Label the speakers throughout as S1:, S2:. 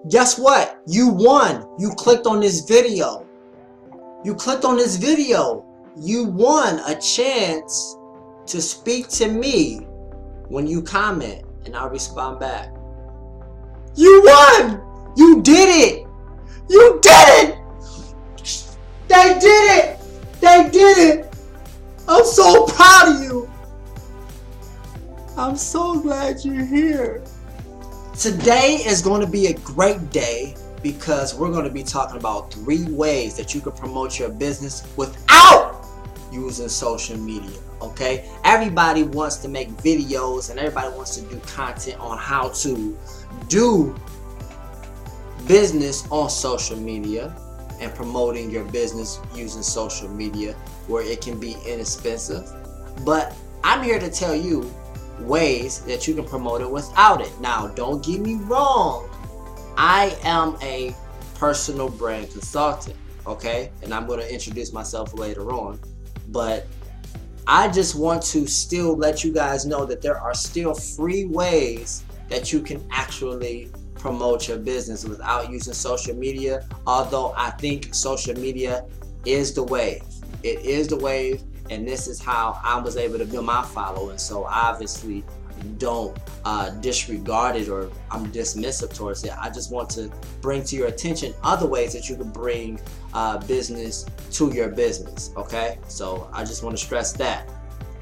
S1: Guess what? You won. You clicked on this video. You clicked on this video. You won a chance to speak to me when you comment, and I'll respond back. You won! You did it! You did it! They did it! They did it! I'm so proud of you! I'm so glad you're here. Today is going to be a great day because we're going to be talking about 3 ways that you can promote your business without using social media. Okay, everybody wants to make videos and everybody wants to do content on how to do business on social media and promoting your business using social media where it can be inexpensive. But I'm here to tell you ways that you can promote it without it. Now, don't get me wrong. I am a personal brand consultant, okay? And I'm going to introduce myself later on. But I just want to still let you guys know that there are still free ways that you can actually promote your business without using social media. Although I think social media is the wave. It is the wave, and this is how I was able to build my following. So obviously don't disregard it or I'm dismissive towards it. I just want to bring to your attention other ways that you can bring business to your business. Okay, so I just want to stress that.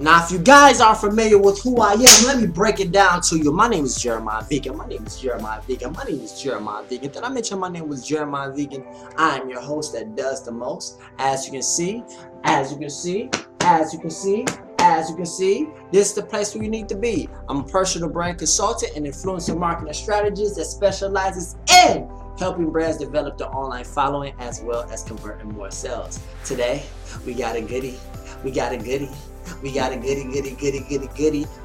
S1: Now, if you guys are familiar with who I am, let me break it down to you. My name is Jeremiah Vegan. My name is Jeremiah Vegan. My name is Jeremiah Vegan. Did I mention my name was Jeremiah Vegan? I am your host that does the most. As you can see, this is the place where you need to be. I'm a personal brand consultant and influencer marketing strategist that specializes in helping brands develop their online following as well as converting more sales. Today, we got a goodie. We got a goodie.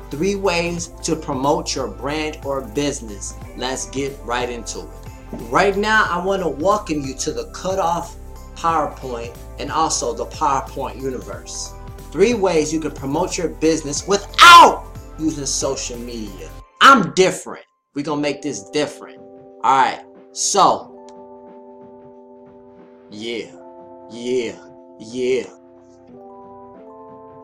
S1: 3 ways to promote your brand or business. Let's get right into it. Right now, I want to welcome you to the Cutoff PowerPoint and also the PowerPoint universe. 3 ways you can promote your business without using social media. I'm different. We're going to make this different. All right. So, yeah.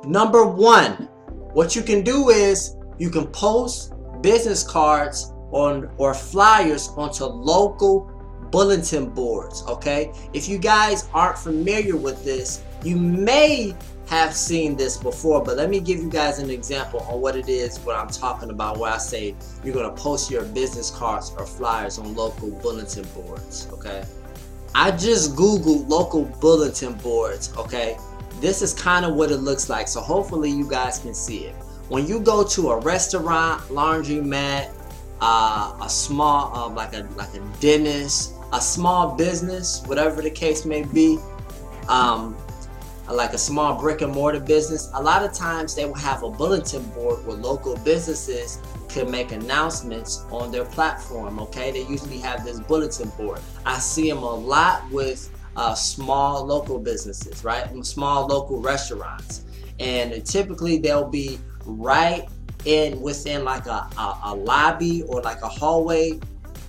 S1: Number 1, what you can do is you can post business cards or flyers onto local bulletin boards. Okay, if you guys aren't familiar with this, you may have seen this before, but let me give you guys an example on what it is, what I'm talking about, where I say you're going to post your business cards or flyers on local bulletin boards. Okay, I just googled local bulletin boards. Okay, this is kind of what it looks like, so hopefully you guys can see it. When you go to a restaurant, laundromat, a small like a dentist, a small business, whatever the case may be, like a small brick and mortar business, a lot of times they will have a bulletin board where local businesses can make announcements on their platform. Okay, they usually have this bulletin board. I see them a lot with small local businesses, right? Small local restaurants, and typically they'll be right within like a lobby or like a hallway,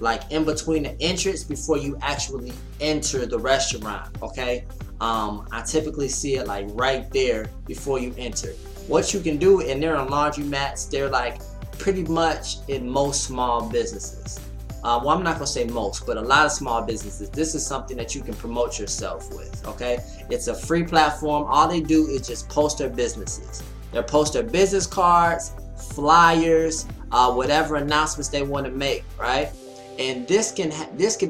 S1: like in between the entrance before you actually enter the restaurant. Okay, I typically see it like right there before you enter. What you can do, and they're on laundromats, they're like pretty much in most small businesses. Well, I'm not going to say most, but a lot of small businesses, this is something that you can promote yourself with, okay? It's a free platform. All they do is just post their businesses. They post their business cards, flyers, whatever announcements they want to make, right? And this can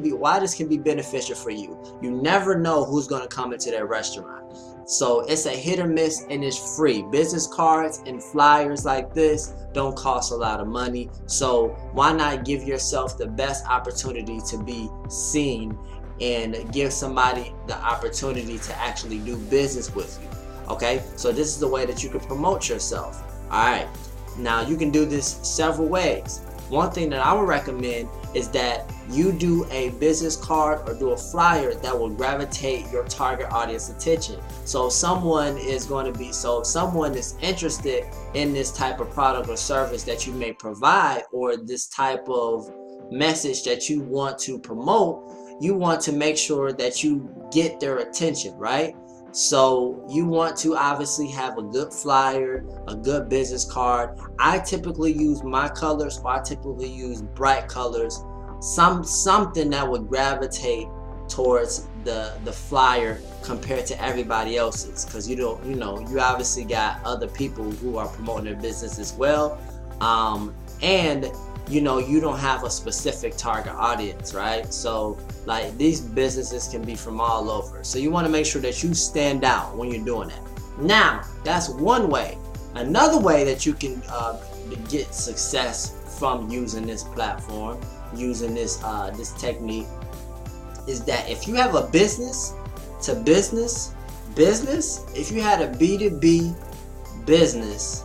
S1: be beneficial for you. You never know who's going to come into their restaurant. So it's a hit or miss, and it's free. Business cards and flyers like this don't cost a lot of money. So why not give yourself the best opportunity to be seen and give somebody the opportunity to actually do business with you? Okay, so this is the way that you can promote yourself. All right, now you can do this several ways. One thing that I would recommend is that you do a business card or do a flyer that will gravitate your target audience attention. So if someone is interested in this type of product or service that you may provide, or this type of message that you want to promote, you want to make sure that you get their attention, right? So you want to obviously have a good flyer, a good business card. I typically use my colors, or I typically use bright colors, something that would gravitate towards the flyer compared to everybody else's, because you obviously got other people who are promoting their business as well, and you don't have a specific target audience, right? So like these businesses can be from all over, so you want to make sure that you stand out when you're doing that. Now that's one way. Another way that you can get success from using this platform, using this technique, is that if you have a business to business, if you had a B2B business,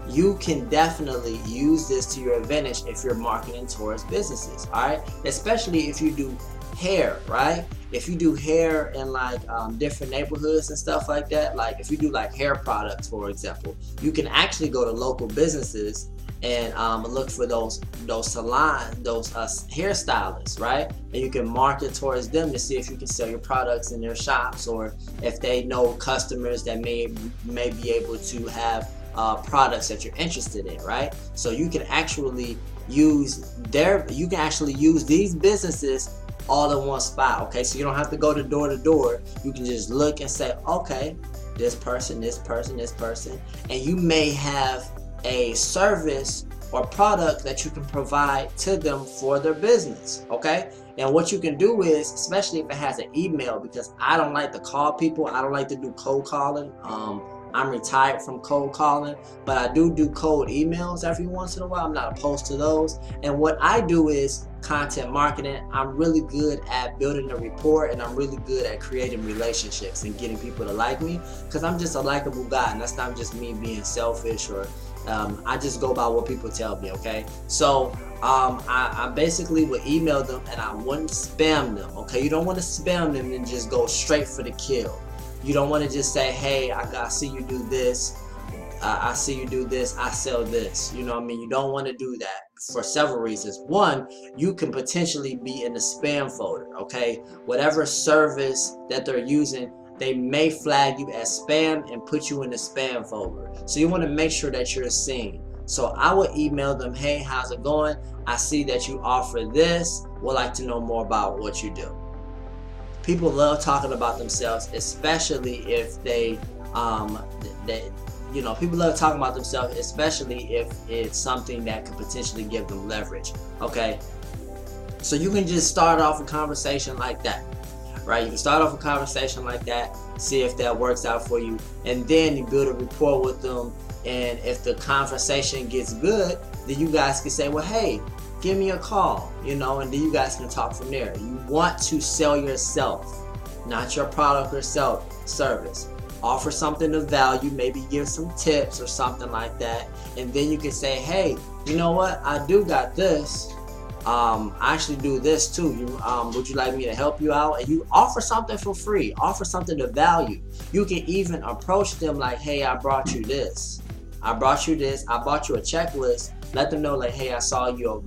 S1: you can definitely use this to your advantage if you're marketing towards businesses, all right? Especially if you do hair, right? If you do hair in like different neighborhoods and stuff like that, like if you do like hair products, for example, you can actually go to local businesses and look for those salons, those hairstylists, right? And you can market towards them to see if you can sell your products in their shops, or if they know customers that may be able to have products that you're interested in, right? So you can actually use these businesses all in one spot, okay? So you don't have to go to door. You can just look and say, okay, this person, and you may have a service or product that you can provide to them for their business, okay? And what you can do is, especially if it has an email, because I don't like to call people, I don't like to do cold calling. I'm retired from cold calling, but I do cold emails every once in a while. I'm not opposed to those. And what I do is content marketing. I'm really good at building a rapport, and I'm really good at creating relationships and getting people to like me, because I'm just a likable guy, and that's not just me being selfish, or I just go by what people tell me, okay? So I basically would email them, and I wouldn't spam them, okay? You don't want to spam them and just go straight for the kill. You don't want to just say, hey, I see you do this, I see you do this, I sell this. You know what I mean? You don't want to do that for several reasons. One, you can potentially be in the spam folder, okay? Whatever service that they're using, they may flag you as spam and put you in the spam folder. So you want to make sure that you're seen. So I would email them, hey, how's it going? I see that you offer this. Would like to know more about what you do. People love talking about themselves, especially if people love talking about themselves, especially if it's something that could potentially give them leverage, okay? So you can just start off a conversation like that, right? You can start off a conversation like that, see if that works out for you, and then you build a rapport with them. And if the conversation gets good, then you guys can say, well, hey, give me a call, and then you guys can talk from there. You want to sell yourself, not your product or service. Offer something of value, maybe give some tips or something like that, and then you can say, hey, you know what, I do got this. I actually do this too. Would you like me to help you out? And you offer something for free. Offer something of value. You can even approach them like, hey, I brought you this. I brought you a checklist. Let them know like, hey, I saw your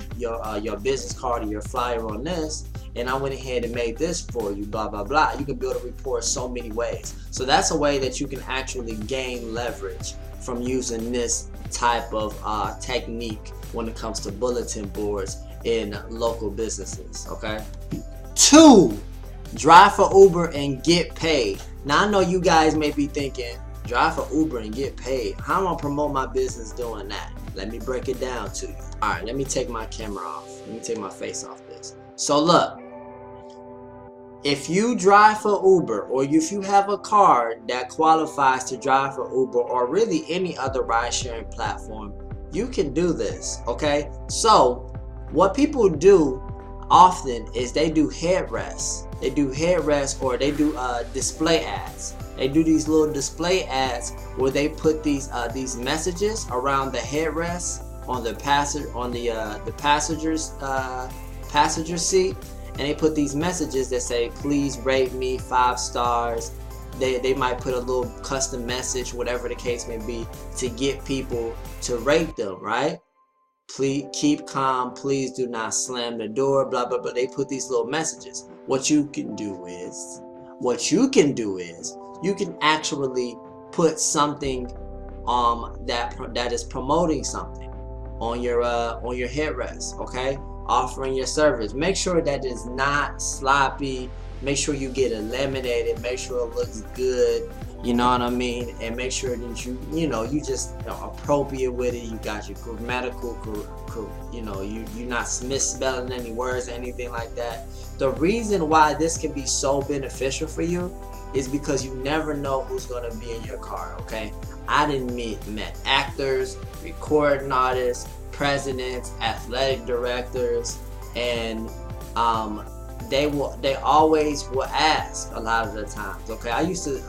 S1: business card or your flyer on this, and I went ahead and made this for you, blah, blah, blah. You can build a rapport so many ways. So that's a way that you can actually gain leverage from using this type of technique when it comes to bulletin boards in local businesses, okay? 2, drive for Uber and get paid. Now I know you guys may be thinking, drive for Uber and get paid. How am I promote my business doing that? Let me break it down to you. All right, let me take my camera off. Let me take my face off this. So look, if you drive for Uber, or if you have a card that qualifies to drive for Uber, or really any other ride sharing platform, you can do this, okay? So what people do often is they do headrests. They do headrests, or they do display ads. They do these little display ads where they put these messages around the headrest on the passenger seat, and they put these messages that say, please rate me 5 stars. They might put a little custom message, whatever the case may be, to get people to rate them, right? please keep calm, please do not slam the door, blah blah blah. They put these little messages. What you can do is you can actually put something that is promoting something on your headrest, okay? Offering your service. Make sure that it's not sloppy. Make sure you get eliminated. Make sure it looks good. You know what I mean? And make sure that you just appropriate with it. You got your grammatical, you're not misspelling any words or anything like that. The reason why this can be so beneficial for you is because you never know who's gonna be in your car, okay? I didn't met actors, recording artists, presidents, athletic directors, and they always will ask a lot of the times. Okay, I used to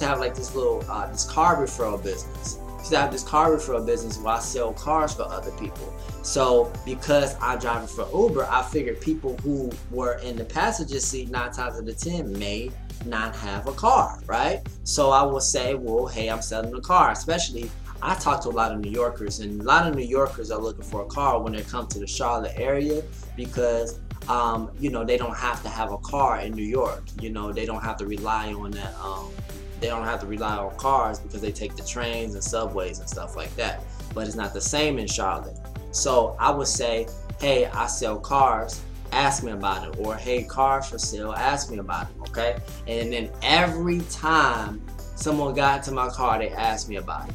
S1: have like this little this car referral business. I used to have this car referral business where I sell cars for other people. So because I'm driving for Uber, I figured people who were in the passenger seat 9 times out of 10 may not have a car, right? So I will say, well, hey, I'm selling a car. Especially, I talk to a lot of New Yorkers, and a lot of New Yorkers are looking for a car when they come to the Charlotte area because they don't have to have a car in New York. They don't have to rely on that. They don't have to rely on cars because they take the trains and subways and stuff like that. But it's not the same in Charlotte. So I would say, hey, I sell cars, ask me about it. Or hey, cars for sale, ask me about it, okay? And then every time someone got into my car, they asked me about it.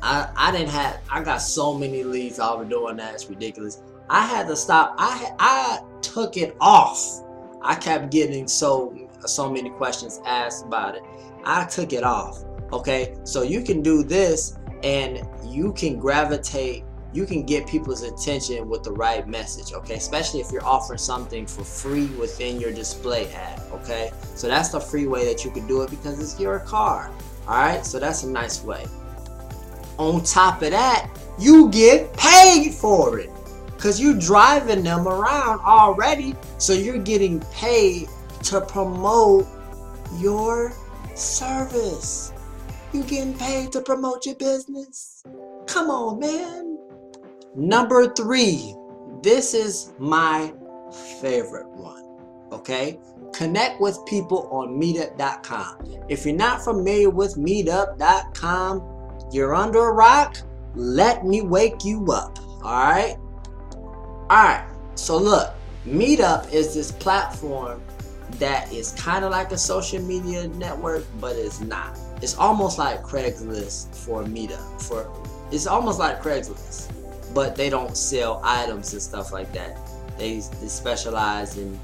S1: I got so many leads over doing that, it's ridiculous. I had to stop. I took it off. I kept getting so many questions asked about it. I took it off, okay? So you can do this and you can gravitate, you can get people's attention with the right message, okay? Especially if you're offering something for free within your display ad, okay? So that's the free way that you can do it because it's your car, all right? So that's a nice way. On top of that, you get paid for it because you're driving them around already. So you're getting paid to promote your service. You're getting paid to promote your business. Come on, man. Number 3, this is my favorite one, okay? Connect with people on meetup.com. If you're not familiar with meetup.com, you're under a rock. Let me wake you up, all right? All right, so look, Meetup is this platform that is kind of like a social media network, but it's not. It's almost like Craigslist for Meetup. It's almost like Craigslist, but they don't sell items and stuff like that. They specialize in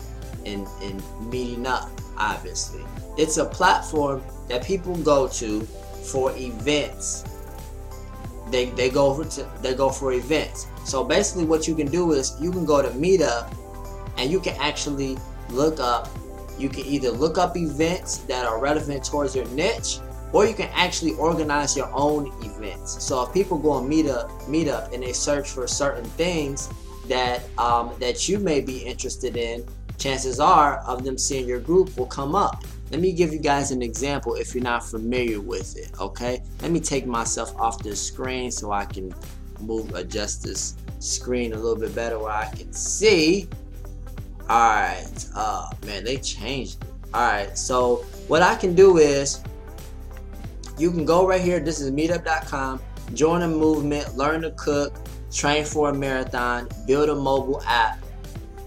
S1: meeting up, obviously. It's a platform that people go to for events. They go for events. So basically what you can do is you can go to Meetup and you can actually look up, you can either look up events that are relevant towards your niche, or you can actually organize your own events. So if people go on Meetup and they search for certain things that you may be interested in, chances are of them seeing your group will come up. Let me give you guys an example if you're not familiar with it, okay? Let me take myself off this screen so I can adjust this screen a little bit better where I can see. Alright, oh man, they changed it. Alright, so what I can do is, you can go right here, this is meetup.com, join a movement, learn to cook, train for a marathon, build a mobile app,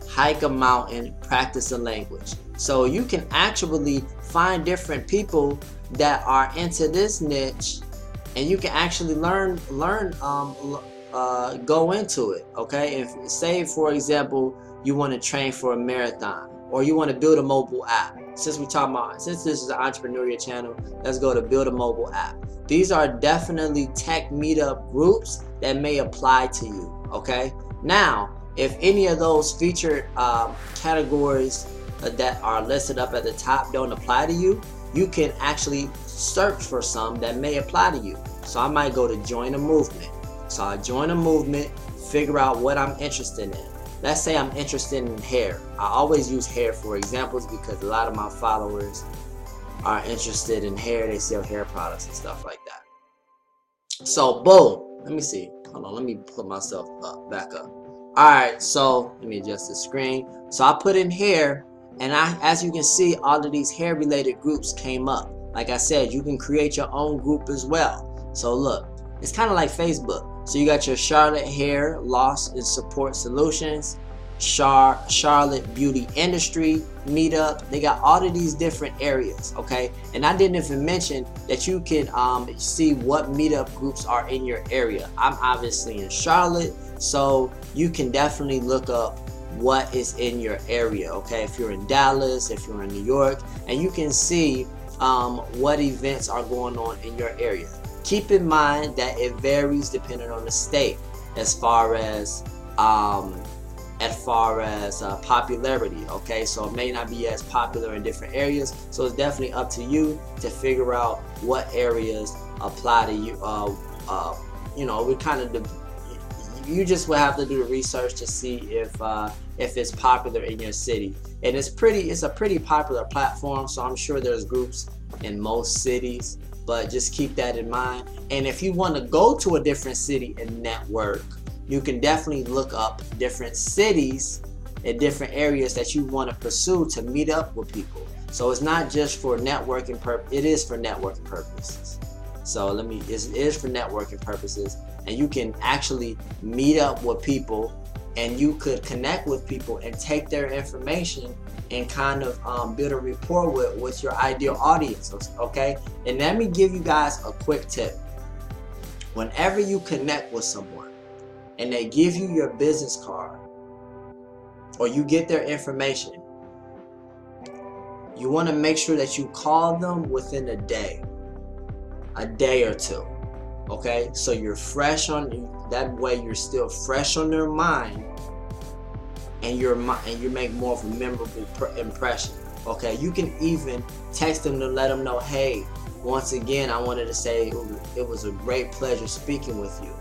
S1: hike a mountain, practice a language. So you can actually find different people that are into this niche, and you can actually go into it, okay? If say for example you want to train for a marathon, or you want to build a mobile app. Since this is an entrepreneurial channel, let's go to build a mobile app. These are definitely tech meetup groups that may apply to you, okay? Now, if any of those featured categories that are listed up at the top don't apply to you, you can actually search for some that may apply to you. So I might go to join a movement. So I join a movement, figure out what I'm interested in. Let's say I'm interested in hair. I always use hair for examples because a lot of my followers are interested in hair. They sell hair products and stuff like that. So boom, let me see. Hold on, let me put myself back up. Alright, so let me adjust the screen. So I put in hair, and as you can see, all of these hair related groups came up. Like I said, you can create your own group as well. So look, it's kind of like Facebook. So you got your Charlotte Hair Loss and Support Solutions, Charlotte Beauty Industry Meetup. They got all of these different areas, okay? And I didn't even mention that you can see what meetup groups are in your area. I'm obviously in Charlotte, so you can definitely look up what is in your area, okay? If you're in Dallas, if you're in New York, and you can see what events are going on in your area. Keep in mind that it varies depending on the state as far as popularity, okay? So it may not be as popular in different areas, so it's definitely up to you to figure out what areas apply to you. You know, we kind of, you just will have to do the research to see if it's popular in your city. And it's a pretty popular platform, so I'm sure there's groups in most cities, but just keep that in mind. And if you want to go to a different city and network, you can definitely look up different cities and different areas that you want to pursue to meet up with people. So it's not just for networking purpose, it is for networking purposes. So it is for networking purposes, and you can actually meet up with people, and you could connect with people and take their information and kind of build a rapport with your ideal audience, okay? And let me give you guys a quick tip. Whenever you connect with someone and they give you your business card or you get their information, you want to make sure that you call them within a day or two, okay? So you're fresh on, that way you're still fresh on their mind, and you make more of a memorable impression, okay? You can even text them to let them know, hey, once again, I wanted to say it was a great pleasure speaking with you.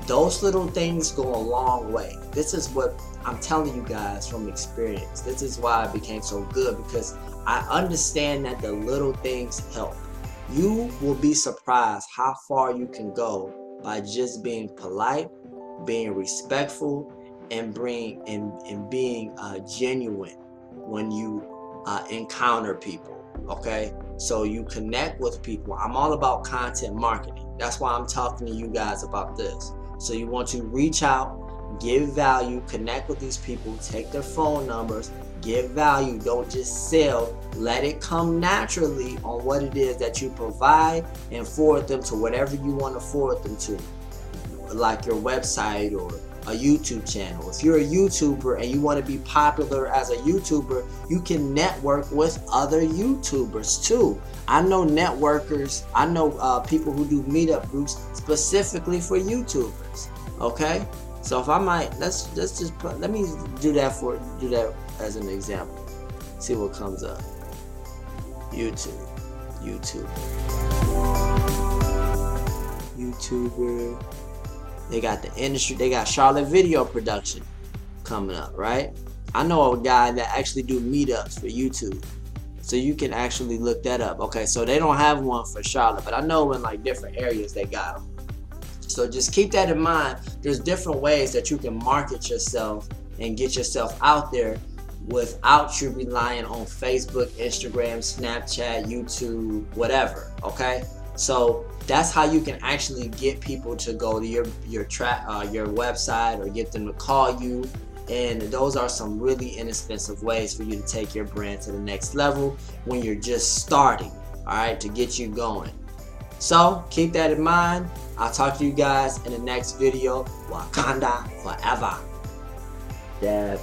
S1: Those little things go a long way. This is what I'm telling you guys from experience. This is why I became so good, because I understand that the little things help. You will be surprised how far you can go by just being polite, being respectful, and being genuine when you encounter people, okay? So you connect with people. I'm all about content marketing. That's why I'm talking to you guys about this. So you want to reach out, give value, connect with these people, take their phone numbers, give value. Don't just sell. Let it come naturally on what it is that you provide, and forward them to whatever you want to forward them to, like your website or a YouTube channel. If you're a YouTuber and you want to be popular as a YouTuber, you can network with other YouTubers too. I know networkers, I know people who do meetup groups specifically for YouTubers, okay? So if I might, let me do that as an example. See what comes up. YouTuber. They got the industry, they got Charlotte Video Production coming up, right? I know a guy that actually do meetups for YouTube. So you can actually look that up. Okay, so they don't have one for Charlotte, but I know in like different areas they got them. So just keep that in mind. There's different ways that you can market yourself and get yourself out there without you relying on Facebook, Instagram, Snapchat, YouTube, whatever, okay? So that's how you can actually get people to go to your website, or get them to call you. And those are some really inexpensive ways for you to take your brand to the next level when you're just starting, all right, to get you going. So keep that in mind. I'll talk to you guys in the next video. Wakanda forever. Dab.